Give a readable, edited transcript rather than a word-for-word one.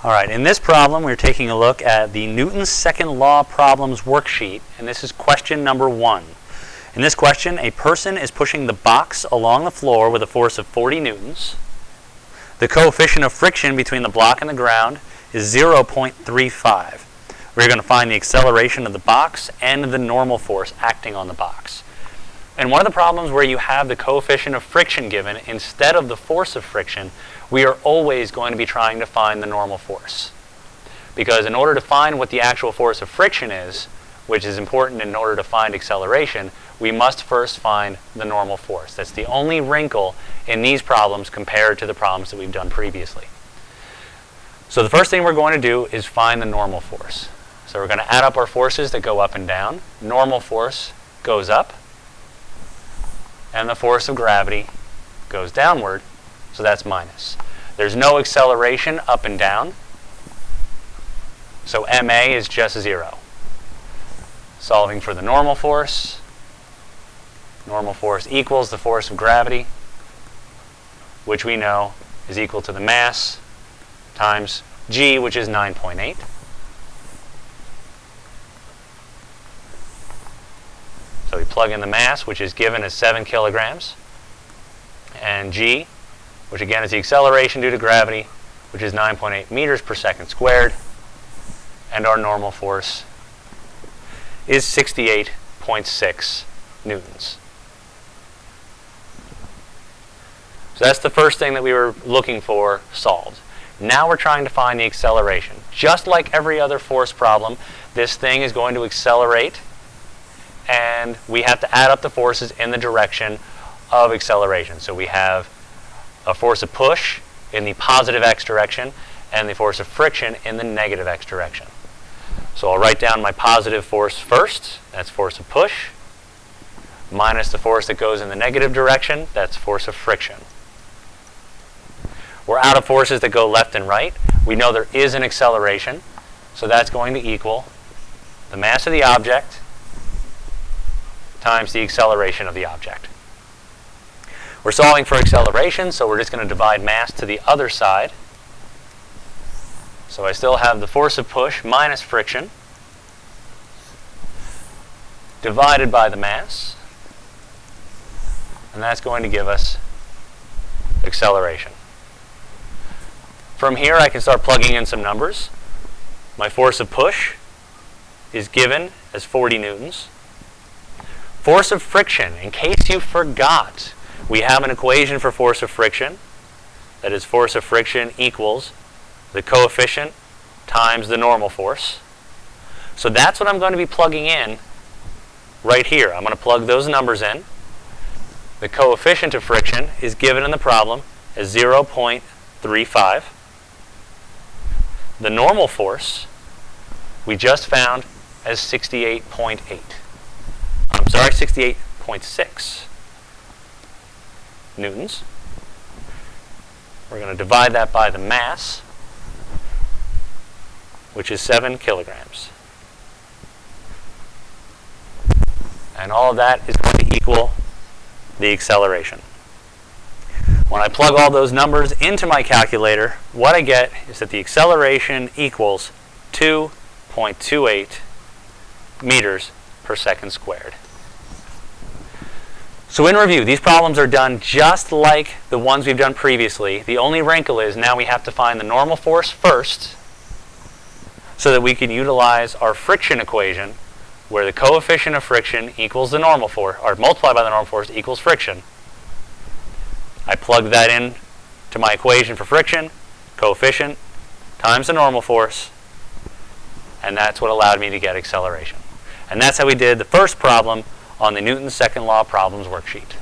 All right, in this problem, we're taking a look at the Newton's second law problems worksheet, and this is question number 1. In this question, a person is pushing the box along the floor with a force of 40 newtons. The coefficient of friction between the block and the ground is 0.35. We're going to find the acceleration of the box and the normal force acting on the box. And one of the problems where you have the coefficient of friction given instead of the force of friction, we are always going to be trying to find the normal force. Because in order to find what the actual force of friction is, which is important in order to find acceleration, we must first find the normal force. That's the only wrinkle in these problems compared to the problems that we've done previously. So the first thing we're going to do is find the normal force. So we're going to add up our forces that go up and down. Normal force goes up, and the force of gravity goes downward, so that's minus. There's no acceleration up and down, so ma is just 0. Solving for the normal force equals the force of gravity, which we know is equal to the mass times g, which is 9.8. So we plug in the mass, which is given as 7 kilograms, and g, which again is the acceleration due to gravity, which is 9.8 meters per second squared, and our normal force is 68.6 newtons. So that's the first thing that we were looking for solved. Now we're trying to find the acceleration. Just like every other force problem, this thing is going to accelerate, and we have to add up the forces in the direction of acceleration. So we have a force of push in the positive x direction and the force of friction in the negative x direction. So I'll write down my positive force first, that's force of push, minus the force that goes in the negative direction, that's force of friction. We're out of forces that go left and right. We know there is an acceleration, so that's going to equal the mass of the object times the acceleration of the object. We're solving for acceleration, so we're just going to divide mass to the other side. So I still have the force of push minus friction divided by the mass, and that's going to give us acceleration. From here I can start plugging in some numbers. My force of push is given as 40 newtons. Force of friction, in case you forgot, we have an equation for force of friction. That is, force of friction equals the coefficient times the normal force. So that's what I'm going to be plugging in right here. I'm going to plug those numbers in. The coefficient of friction is given in the problem as 0.35. The normal force we just found as 68.8. I'm sorry, 68.6 newtons. We're going to divide that by the mass, which is 7 kilograms. And all of that is going to equal the acceleration. When I plug all those numbers into my calculator, what I get is that the acceleration equals 2.28 meters per second squared. So in review, these problems are done just like the ones we've done previously. The only wrinkle is now we have to find the normal force first so that we can utilize our friction equation where the coefficient of friction equals the normal force, or multiplied by the normal force equals friction. I plug that in to my equation for friction, coefficient times the normal force, and that's what allowed me to get acceleration. And that's how we did the first problem on the Newton's second law problems worksheet.